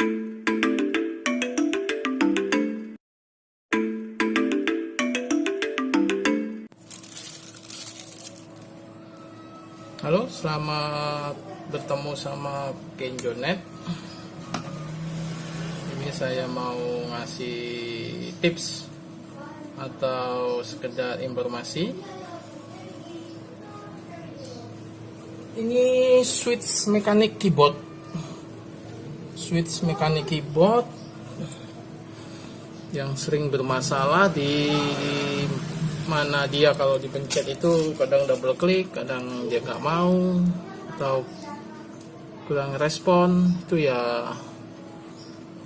Halo, selamat bertemu sama Kenjonet. Ini saya mau ngasih tips atau sekedar informasi. Ini switch mekanik keyboard. Switch mekanik keyboard yang sering bermasalah di mana dia kalau dipencet itu kadang double klik, kadang dia nggak mau atau kurang respon. Itu ya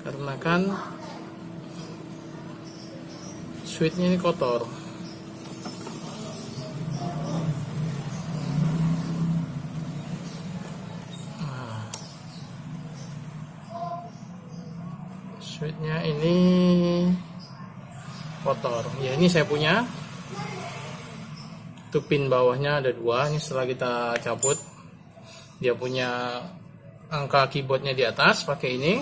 karena kan switchnya ini kotor. Nah, switchnya ini kotor. Ya, ini saya punya. Itu pin bawahnya ada 2. Ini setelah kita cabut, dia punya angka keyboardnya di atas pakai ini.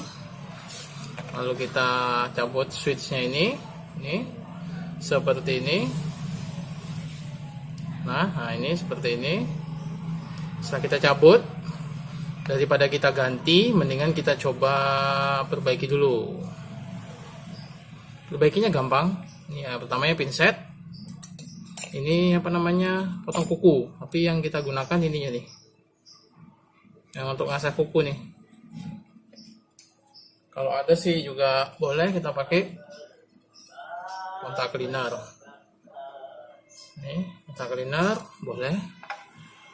Lalu kita cabut switchnya ini seperti ini. Nah ini seperti ini. Setelah kita cabut, daripada kita ganti, mendingan kita coba perbaiki dulu. Perbaikinya gampang. Ya, pertamanya pinset. Ini apa namanya, potong kuku, tapi yang kita gunakan ininya nih, yang untuk ngasah kuku nih. Kalau ada sih juga boleh kita pakai kontak cleaner. Nih, kontak cleaner boleh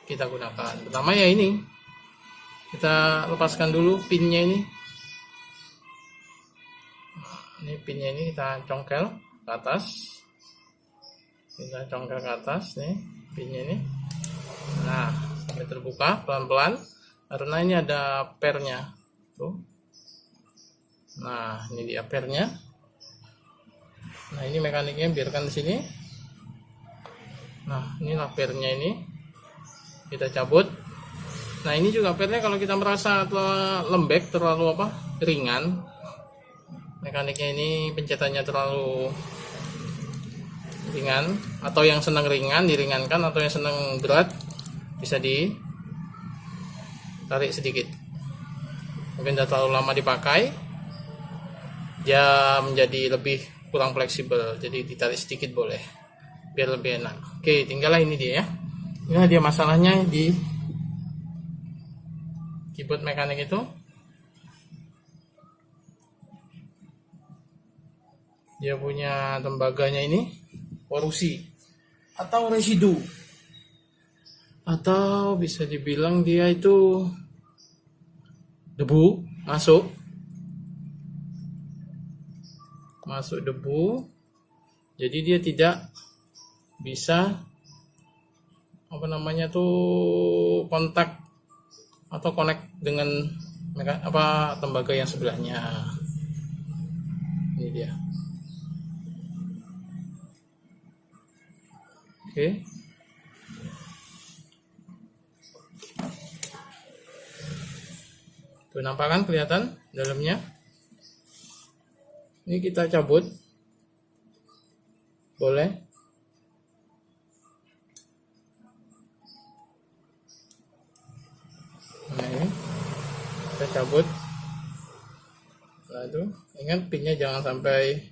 kita gunakan. Pertama ya ini, kita lepaskan dulu pinnya ini. Ini pinnya ini kita congkel ke atas. Kita congkel ke atas nih pinnya ini. Nah, sampai terbuka pelan-pelan karena ini ada pernya tuh. Nah, ini dia pernya. Nah, ini mekaniknya biarkan di sini. Nah, inilah pernya ini. Kita cabut. Nah, ini juga pernya kalau kita merasa lembek, terlalu ringan. Mekaniknya ini pencetannya terlalu ringan, atau yang senang ringan diringankan, atau yang senang berat bisa ditarik sedikit. Mungkin sudah terlalu lama dipakai, dia menjadi lebih kurang fleksibel, jadi ditarik sedikit boleh biar lebih enak. Oke, tinggallah ini dia ya. Ini dia masalahnya di keyboard mekanik itu. Dia punya tembaganya ini korosi atau residu, atau bisa dibilang dia itu debu masuk debu, jadi dia tidak bisa kontak atau connect dengan tembaga yang sebelahnya. Ini dia. Oke. Tuh, nampak kan kelihatan dalamnya. Ini kita cabut. Boleh. Nah, ini kita cabut. Nah, itu ingat pinnya jangan sampai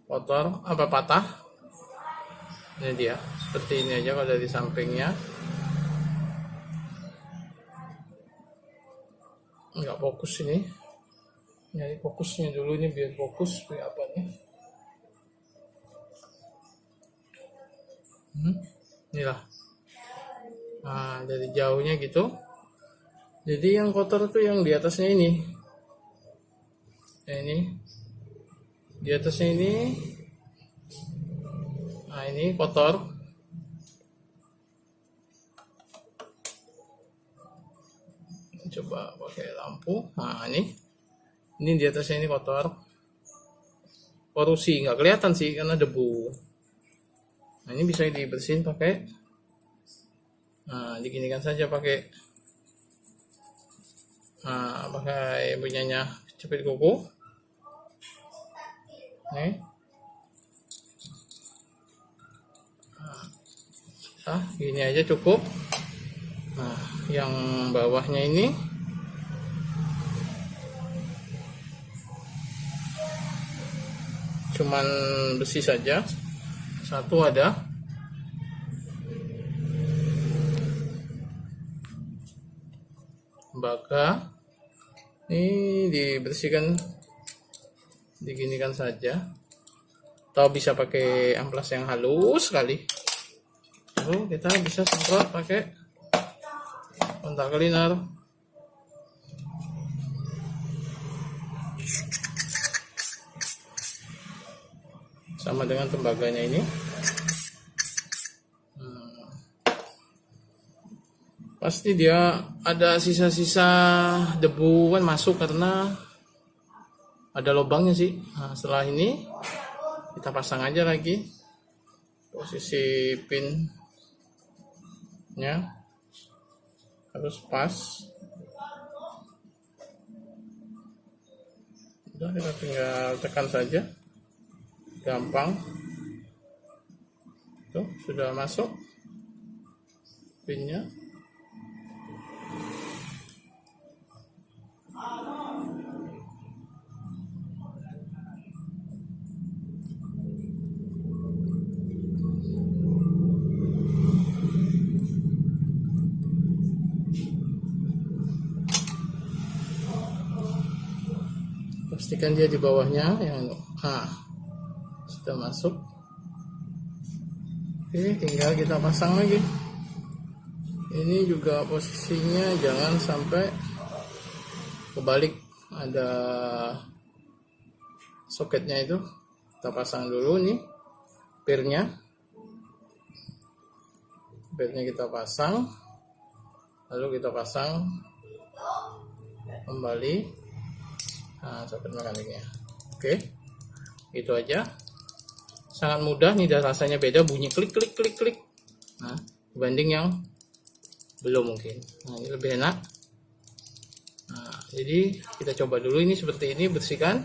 kotor patah. Ini dia, seperti ini aja kalau dari sampingnya. Nggak fokus ini. Nyari fokusnya dulu ini biar fokus kayak apa nih. Inilah. Nah, dari jauhnya gitu. Jadi yang kotor tuh yang di atasnya ini. Nah, ini. Di atasnya ini. Nah, ini kotor. Coba pakai lampu. Nah, ini di atasnya ini kotor. Korosi, nggak kelihatan sih karena debu. Nah, ini bisa dibersihin pakai. Nah, diginikan saja pakai Nah, pakai punyanya jepit kuku. Nih. Nah, gini aja cukup. Nah, yang bawahnya ini cuman besi saja. Satu ada. Tembaga. Ini dibersihkan, diginikan saja. Atau bisa pakai amplas yang halus sekali. Lalu kita bisa semprot pakai kontak cleaner. Sama dengan tembaganya ini. Pasti dia ada sisa-sisa debu kan masuk karena ada lubangnya sih. Nah, setelah ini kita pasang aja lagi posisi pinnya harus pas. Udah, kita tinggal tekan saja, gampang. Tuh, sudah masuk pinnya. Pastikan dia di bawahnya yang sudah masuk. Oke, tinggal kita pasang lagi. Ini juga posisinya jangan sampai kebalik, ada soketnya itu. Kita pasang dulu nih pirnya. Pirnya kita pasang, lalu kita pasang kembali. Nah, soket mekaniknya. Oke, itu aja. Sangat mudah nih, dan rasanya beda, bunyi klik klik klik klik. Nah, dibanding yang belum mungkin. Nah, ini lebih enak. Nah, jadi kita coba dulu ini seperti ini, bersihkan,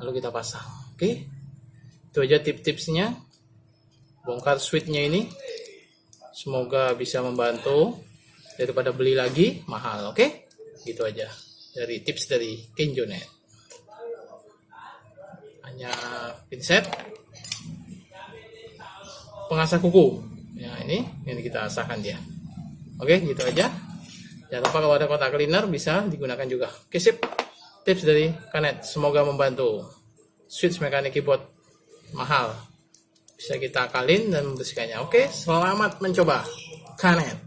lalu kita pasang. Oke, itu aja tips-tipsnya. Bongkar switchnya ini. Semoga bisa membantu daripada beli lagi mahal. Oke, gitu aja dari tips dari Kenjonet. Hanya pinset, pengasah kuku. Ya, ini kita asahkan dia. Oke, gitu aja. Jangan lupa kalau ada kotak cleaner bisa digunakan juga. Oke, sip. Tips dari Kanet semoga membantu. Switch mekanik keyboard mahal bisa kita akalin dan membersihkannya. Oke, selamat mencoba Kanet.